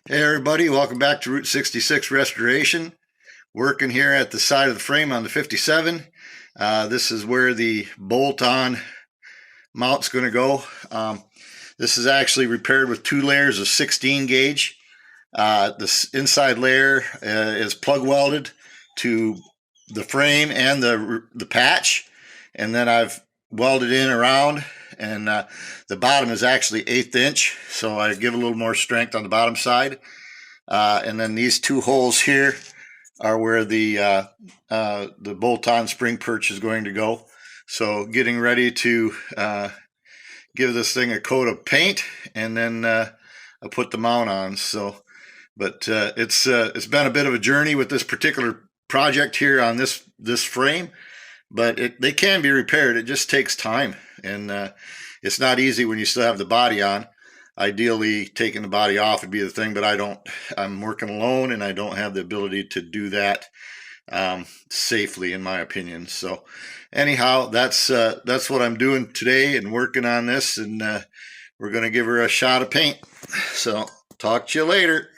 Hey everybody, welcome back to Route 66 Restoration. Working here at the side of the frame on the 57. This is where the bolt-on mount's going to go. This is actually repaired with 2 layers of 16 gauge. This inside layer is plug welded to the frame and the patch, and then I've welded in around, and the bottom is actually 1/8 inch, so I give a little more strength on the bottom side. And then these 2 holes here are where the bolt-on spring perch is going to go. So getting ready to give this thing a coat of paint, and then I put the mount on. But it's been a bit of a journey with this particular project here on this frame, but they can be repaired. It just takes time, and it's not easy when you still have the body on. Ideally, taking the body off would be the thing, but I'm working alone, and I don't have the ability to do that safely, in my opinion. So anyhow, that's what I'm doing today, and working on this, and we're going to give her a shot of paint. So talk to you later.